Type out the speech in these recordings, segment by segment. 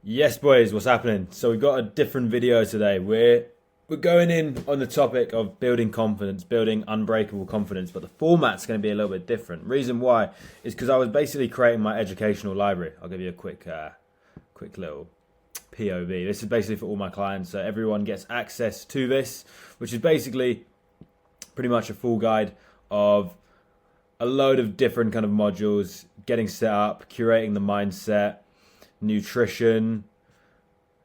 Yes, boys, what's happening? So we've got a different video today. We're going in on the topic of building confidence, building unbreakable confidence, but the format's going to be a little bit different. Reason why is because I was basically creating my educational library. I'll give you a quick little POV. This is basically for all my clients, so everyone gets access to this, which is basically pretty much a full guide of a load of different kind of modules, getting set up, curating the mindset, nutrition,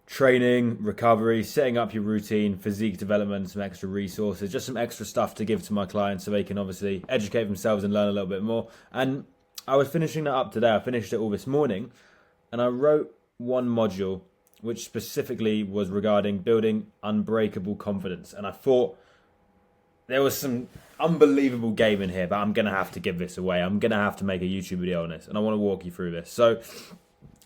training, recovery, setting up your routine, physique development, some extra resources, just some extra stuff to give to my clients so they can obviously educate themselves and learn a little bit more. And I was finishing that up today. I finished it all this morning, and I wrote one module which specifically was regarding building unbreakable confidence. And I thought there was some unbelievable game in here, but I'm going to have to give this away. I'm going to have to make a YouTube video on this, and I want to walk you through this. So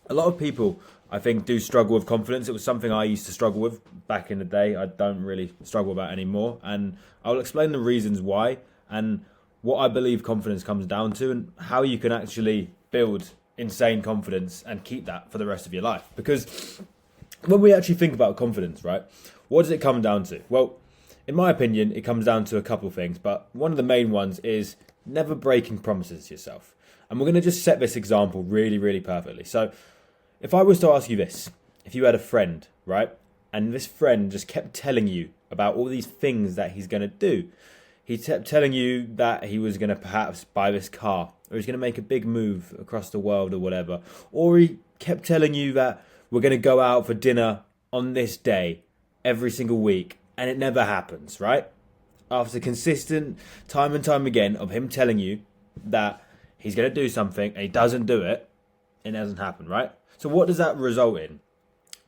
a lot of people, I think, do struggle with confidence. It was something I used to struggle with back in the day. I don't really struggle with that anymore. And I'll explain the reasons why and what I believe confidence comes down to and how you can actually build insane confidence and keep that for the rest of your life. Because when we actually think about confidence, right, what does it come down to? Well, in my opinion, it comes down to a couple of things, but one of the main ones is never breaking promises to yourself. And we're going to just set this example really, really perfectly. So if I was to ask you this, if you had a friend, right, and this friend just kept telling you about all these things that he's going to do, he kept telling you that he was going to perhaps buy this car, or he's going to make a big move across the world or whatever, or he kept telling you that we're going to go out for dinner on this day every single week, and it never happens, right? After consistent time and time again of him telling you that he's going to do something and he doesn't do it, it doesn't happen, right? So what does that result in?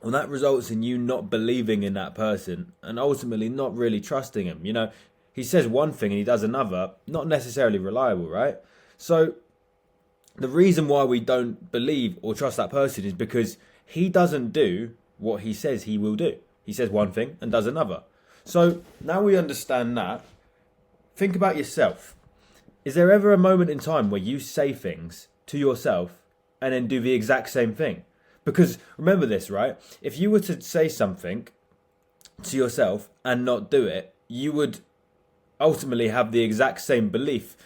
Well, that results in you not believing in that person and ultimately not really trusting him. You know, he says one thing and he does another, not necessarily reliable, right? So the reason why we don't believe or trust that person is because he doesn't do what he says he will do. He says one thing and does another. So now we understand that. Think about yourself. Is there ever a moment in time where you say things to yourself and then do the exact same thing? Because remember this, right? If you were to say something to yourself and not do it, you would ultimately have the exact same belief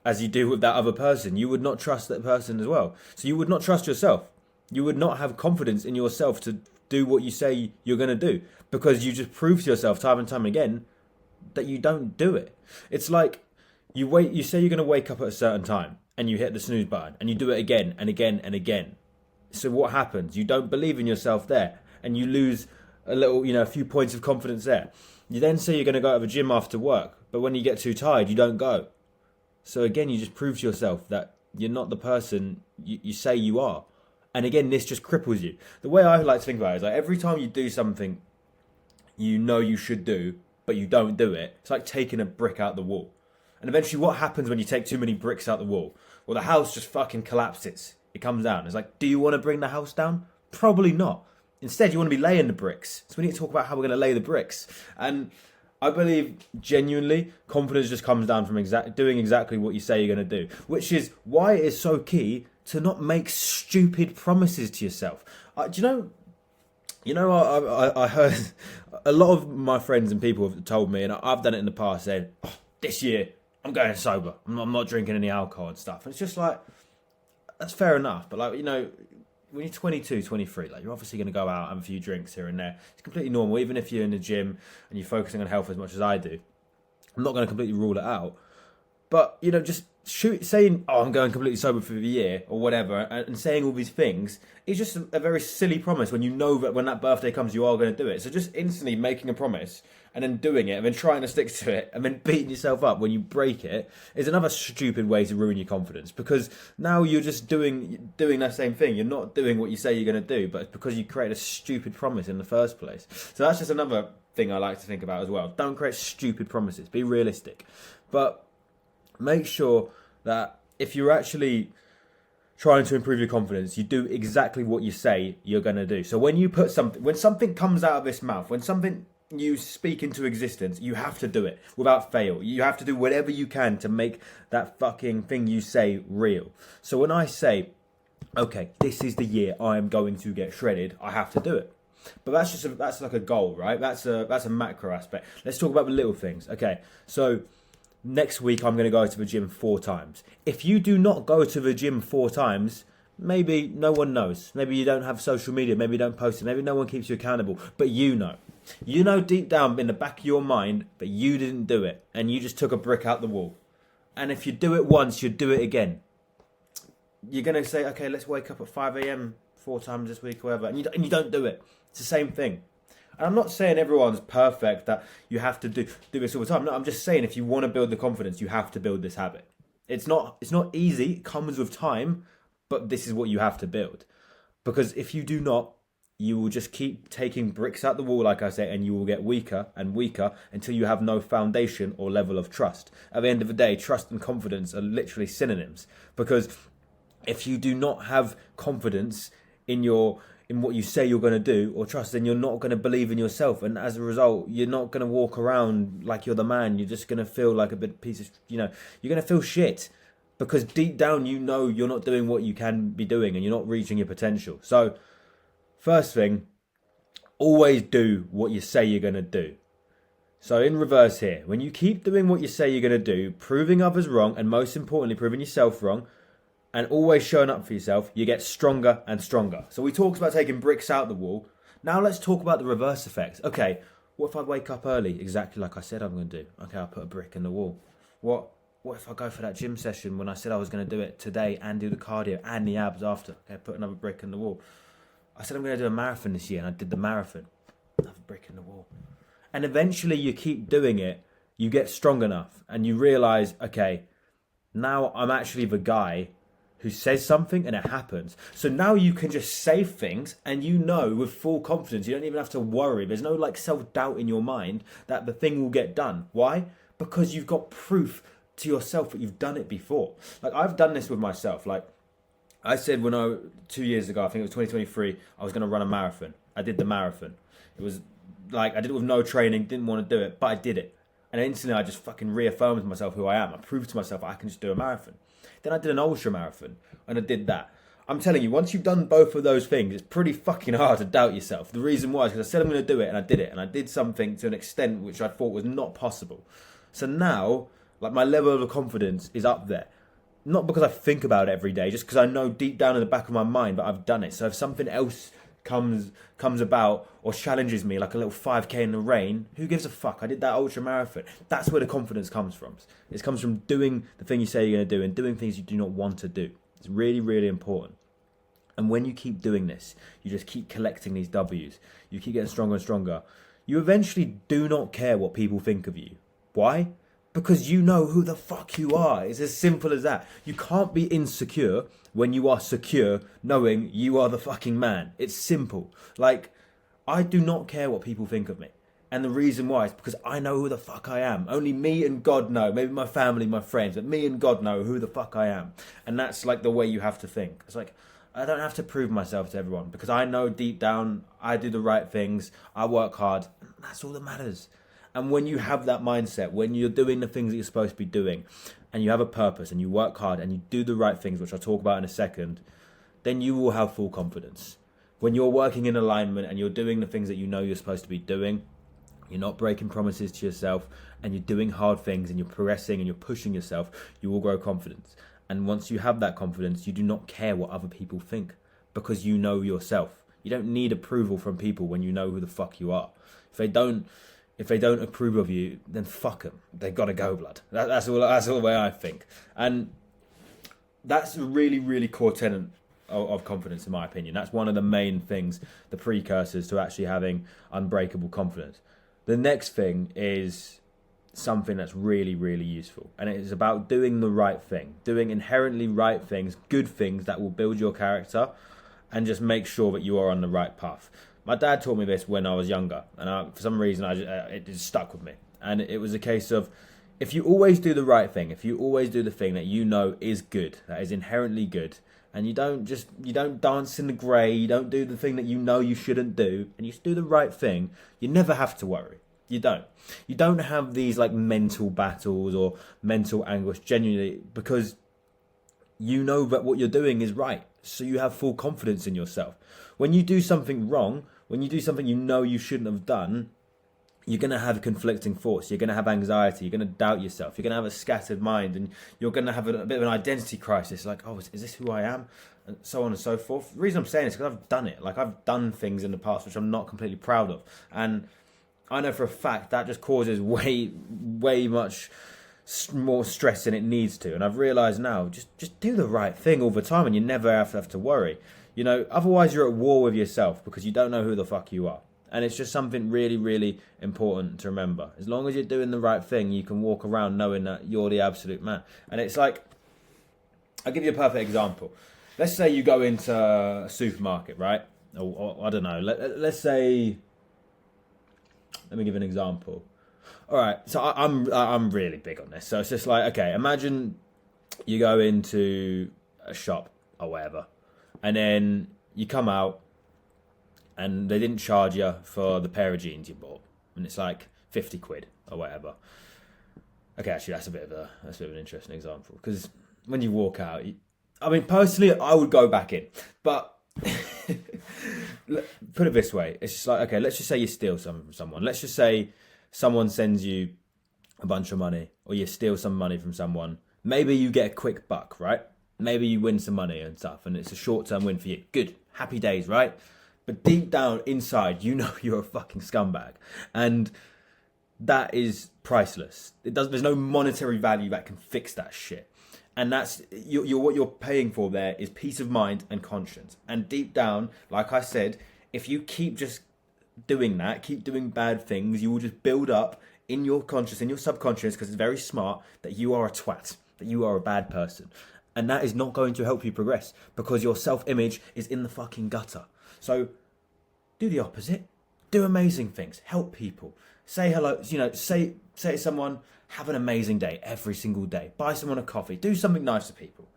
as you do with that other person. You would not trust that person as well. So you would not trust yourself. You would not have confidence in yourself to do what you say you're going to do, because you just prove to yourself time and time again that you don't do it. It's like you say you're going to wake up at a certain time and you hit the snooze button and you do it again and again and again. So what happens? You don't believe in yourself there and you lose a few points of confidence there. You then say you're going to go to the gym after work, but when you get too tired, you don't go. So again, you just prove to yourself that you're not the person you say you are. And again, this just cripples you. The way I like to think about it is like every time you do something you know you should do, but you don't do it, it's like taking a brick out the wall. And eventually what happens when you take too many bricks out the wall? Well, the house just fucking collapses. It comes down. It's like, do you want to bring the house down? Probably not. Instead, you want to be laying the bricks. So we need to talk about how we're going to lay the bricks. And I believe genuinely confidence just comes down from doing exactly what you say you're going to do, which is why it is so key to not make stupid promises to yourself. I heard a lot of my friends and people have told me, and I've done it in the past, said, oh, this year I'm going sober. I'm not drinking any alcohol and stuff. And it's just like, that's fair enough. But like, when you're 22, 23, like you're obviously going to go out and have a few drinks here and there. It's completely normal, even if you're in the gym and you're focusing on health as much as I do. I'm not going to completely rule it out. But, just saying, oh, I'm going completely sober for the year or whatever, and saying all these things is just a very silly promise when you know that when that birthday comes, you are going to do it. So just instantly making a promise and then doing it and then trying to stick to it and then beating yourself up when you break it is another stupid way to ruin your confidence, because now you're just doing that same thing. You're not doing what you say you're going to do, but it's because you created a stupid promise in the first place. So that's just another thing I like to think about as well. Don't create stupid promises. Be realistic. But make sure that if you're actually trying to improve your confidence, you do exactly what you say you're going to do. So when something comes out of this mouth, when something you speak into existence, you have to do it without fail. You have to do whatever you can to make that fucking thing you say real. So when I say, okay, this is the year I am going to get shredded. I have to do it. But that's like a goal, right? That's a macro aspect. Let's talk about the little things. Okay, so next week I'm going to go to the gym 4 times. If you do not go to the gym 4 times, maybe no one knows. Maybe you don't have social media. Maybe you don't post it. Maybe no one keeps you accountable. But you know. You know deep down in the back of your mind that you didn't do it and you just took a brick out the wall. And if you do it once, you'd do it again. You're going to say, okay, let's wake up at 5 a.m. 4 times this week or whatever. And you don't do it. It's the same thing. And I'm not saying everyone's perfect, that you have to do this all the time. No, I'm just saying if you want to build the confidence, you have to build this habit. It's not easy. It comes with time, but this is what you have to build. Because if you do not, you will just keep taking bricks out the wall, like I say, and you will get weaker and weaker until you have no foundation or level of trust. At the end of the day, trust and confidence are literally synonyms. Because if you do not have confidence in what you say you're going to do, or trust, then you're not going to believe in yourself, and as a result you're not going to walk around like you're the man. You're just going to feel like a bit piece of, you're going to feel shit, because deep down you know you're not doing what you can be doing and you're not reaching your potential. So first thing, always do what you say you're going to do. So in reverse here, when you keep doing what you say you're going to do, proving others wrong, and most importantly proving yourself wrong, and always showing up for yourself, you get stronger and stronger. So we talked about taking bricks out the wall. Now let's talk about the reverse effects. Okay, what if I wake up early, exactly like I said I'm going to do? Okay, I'll put a brick in the wall. What if I go for that gym session when I said I was going to do it today and do the cardio and the abs after? Okay, put another brick in the wall. I said I'm going to do a marathon this year and I did the marathon. Another brick in the wall. And eventually you keep doing it, you get strong enough and you realise, okay, now I'm actually the guy who says something and it happens. So now you can just say things and you know with full confidence, you don't even have to worry. There's no like self-doubt in your mind that the thing will get done. Why? Because you've got proof to yourself that you've done it before. Like I've done this with myself. Like I said 2 years ago, I think it was 2023, I was going to run a marathon. I did the marathon. It was like, I did it with no training, didn't want to do it, but I did it. And instantly I just fucking reaffirmed to myself who I am. I proved to myself I can just do a marathon. Then I did an ultra marathon and I did that. I'm telling you, once you've done both of those things, it's pretty fucking hard to doubt yourself. The reason why is because I said I'm going to do it and I did it. And I did something to an extent which I thought was not possible. So now, like my level of confidence is up there. Not because I think about it every day, just because I know deep down in the back of my mind that I've done it. So if something else comes about or challenges me, like a little 5k in the rain, who gives a fuck? I did that ultra marathon. That's where the confidence comes from. It comes from doing the thing you say you're going to do and doing things you do not want to do. It's really, really important. And when you keep doing this, you just keep collecting these W's. You keep getting stronger and stronger. You eventually do not care what people think of you. Why? Because you know who the fuck you are. It's as simple as that. You can't be insecure when you are secure knowing you are the fucking man. It's simple. Like, I do not care what people think of me. And the reason why is because I know who the fuck I am. Only me and God know. Maybe my family, my friends, but me and God know who the fuck I am. And that's like the way you have to think. It's like, I don't have to prove myself to everyone because I know deep down I do the right things. I work hard. That's all that matters. And when you have that mindset, when you're doing the things that you're supposed to be doing, and you have a purpose, and you work hard, and you do the right things, which I'll talk about in a second, then you will have full confidence. When you're working in alignment, and you're doing the things that you know you're supposed to be doing, you're not breaking promises to yourself, and you're doing hard things, and you're progressing, and you're pushing yourself, you will grow confidence. And once you have that confidence, you do not care what other people think, because you know yourself. You don't need approval from people when you know who the fuck you are. If they don't approve of you, then fuck them. They've got to go, blood. That's all the way I think. And that's a really, really core tenet of confidence, in my opinion. That's one of the main things, the precursors to actually having unbreakable confidence. The next thing is something that's really, really useful. And it is about doing the right thing. Doing inherently right things, good things that will build your character and just make sure that you are on the right path. My dad taught me this when I was younger, and for some reason it just stuck with me. And it was a case of, if you always do the right thing, if you always do the thing that you know is good, that is inherently good, and you don't dance in the grey, you don't do the thing that you know you shouldn't do, and you just do the right thing, you never have to worry. You don't have these like mental battles or mental anguish, genuinely, because you know that what you're doing is right. so you have full confidence in yourself. When you do something wrong, when you do something you know you shouldn't have done, you're going to have conflicting thoughts. You're going to have anxiety. You're going to doubt yourself. You're going to have a scattered mind, and you're going to have a bit of an identity crisis. Like, oh, is this who I am? And so on and so forth. The reason I'm saying this is because I've done it. Like, I've done things in the past which I'm not completely proud of. And I know for a fact that just causes way much more stress than it needs to. And I've realised now, just do the right thing all the time, and you never have to worry. You know, otherwise you're at war with yourself because you don't know who the fuck you are. And it's just something really important to remember. As long as you're doing the right thing, you can walk around knowing that you're the absolute man. And it's like, I'll give you a perfect example. Let's say you go into a supermarket, right? Or I don't know. Let's say, let me give an example. All right, so I'm really big on this. So it's just like, okay, imagine you go into a shop or whatever, and then you come out, and they didn't charge you for the pair of jeans you bought, and it's like 50 quid or whatever. Okay, actually, that's a bit of an interesting example, because when you walk out, I mean, personally, I would go back in, but put it this way, it's just like, okay, let's just say you steal something from someone. Let's just say someone sends you a bunch of money, or you steal some money from someone. Maybe you get a quick buck, right? Maybe you win some money and stuff, and it's a short-term win for you. Good, happy days, right? But deep down inside, you know you're a fucking scumbag. And that is priceless. There's no monetary value that can fix that shit. And that's what you're paying for there is peace of mind and conscience. And deep down, like I said, if you keep just doing that, keep doing bad things, you will just build up in your conscious, in your subconscious, because it's very smart, that you are a twat, that you are a bad person. And that is not going to help you progress, because your self-image is in the fucking gutter. So do the opposite. Do amazing things. Help people. Say hello. You know, say to someone, have an amazing day every single day. Buy someone a coffee. Do something nice to people.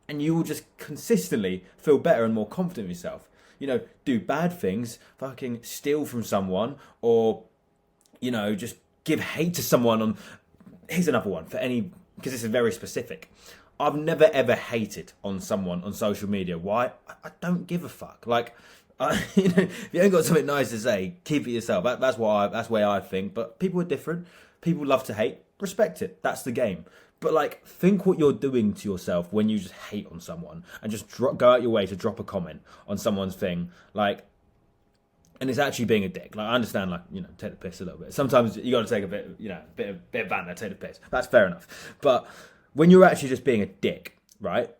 And you will just consistently feel better and more confident in yourself. You know, do bad things, fucking steal from someone, or, you know, just give hate to someone on... Here's another one for any... Because this is very specific. I've never ever hated on someone on social media. Why? I don't give a fuck. Like... you know, if you ain't got something nice to say, keep it yourself. That's the way I think. But people are different. People love to hate. Respect it. That's the game. But like, think what you're doing to yourself when you just hate on someone and just go out your way to drop a comment on someone's thing. Like, and it's actually being a dick. Like, I understand, like, you know, take the piss a little bit. Sometimes you got to take a bit, you know, bit of banter, take the piss. That's fair enough. But when you're actually just being a dick, right?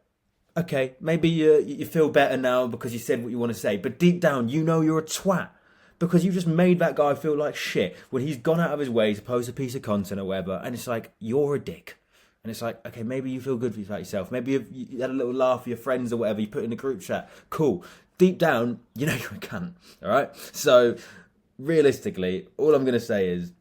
Okay, maybe you feel better now because you said what you want to say, but deep down, you know you're a twat because you just made that guy feel like shit when he's gone out of his way to post a piece of content or whatever, and it's like, you're a dick. And it's like, okay, maybe you feel good about yourself. Maybe you had a little laugh with your friends or whatever, you put in a group chat. Cool. Deep down, you know you're a cunt, all right? So, realistically, all I'm going to say is,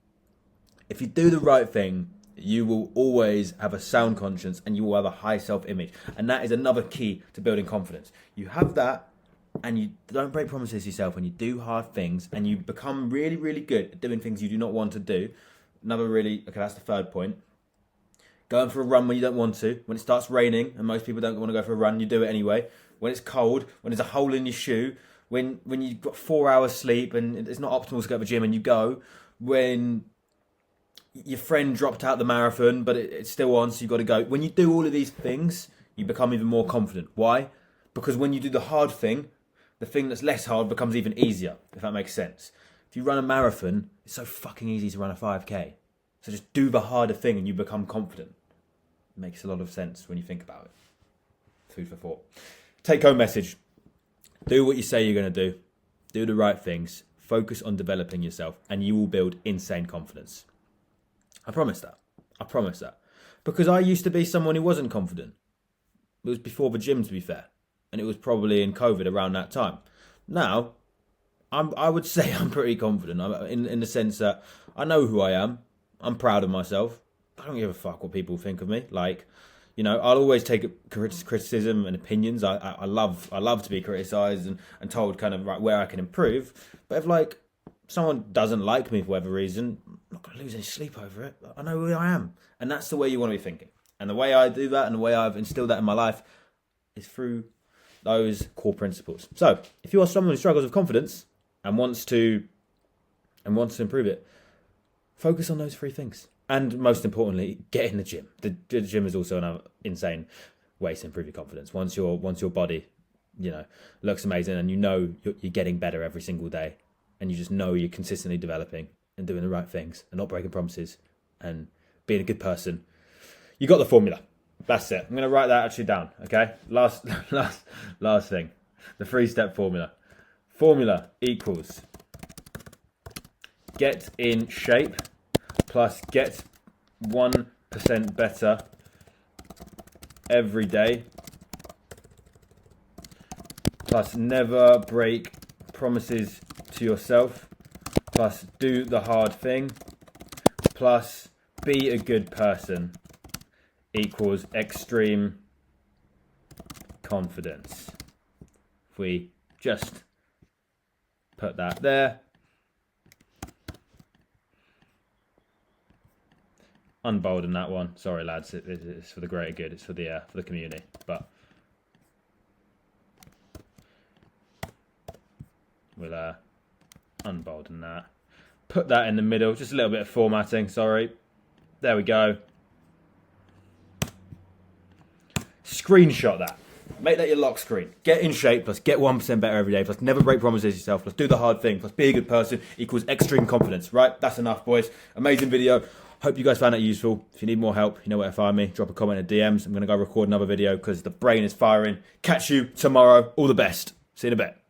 if you do the right thing, you will always have a sound conscience and you will have a high self-image. And that is another key to building confidence. You have that, and you don't break promises to yourself, and you do hard things, and you become really good at doing things you do not want to do. Okay, that's the third point. Going for a run when you don't want to. When it starts raining, and most people don't want to go for a run, you do it anyway. When it's cold, when there's a hole in your shoe, when you've got 4 hours sleep and it's not optimal to go to the gym and you go, when your friend dropped out the marathon, but it's still on, so you've got to go. When you do all of these things, you become even more confident. Why? Because when you do the hard thing, the thing that's less hard becomes even easier, if that makes sense. If you run a marathon, it's so fucking easy to run a 5K. So just do the harder thing and you become confident. It makes a lot of sense when you think about it. Food for thought. Take home message. Do what you say you're going to do. Do the right things. Focus on developing yourself, and you will build insane confidence. I promise that. Because I used to be someone who wasn't confident. It was before the gym, to be fair. And it was probably in COVID around that time. Now, I would say I'm pretty confident in the sense that I know who I am. I'm proud of myself. I don't give a fuck what people think of me. Like, you know, I'll always take criticism and opinions. I love to be criticised and told kind of where I can improve. But if, like, someone doesn't like me for whatever reason, I'm not going to lose any sleep over it. I know who I am. And that's the way you want to be thinking. And the way I do that and the way I've instilled that in my life is through those core principles. So if you are someone who struggles with confidence and wants to improve it, focus on those 3 things. And most importantly, get in the gym. The gym is also another insane way to improve your confidence. Once your body, looks amazing, and you're getting better every single day, and you just know you're consistently developing and doing the right things and not breaking promises and being a good person, you got the formula. That's it. I'm going to write that actually down. Okay. Last thing, the 3-step formula. Formula equals get in shape plus get 1% better every day plus never break promises to yourself plus do the hard thing plus be a good person equals extreme confidence. If we just put that there. Unbolden that one. Sorry, lads. It's for the greater good. It's for the community. But we'll unbolden that. Put that in the middle. Just a little bit of formatting. Sorry. There we go. Screenshot that. Make that your lock screen. Get in shape plus get 1% better every day plus never break promises to yourself plus do the hard thing plus be a good person equals extreme confidence. Right? That's enough, boys. Amazing video. Hope you guys found that useful. If you need more help, you know where to find me. Drop a comment in the DMs. I'm going to go record another video because the brain is firing. Catch you tomorrow. All the best. See you in a bit.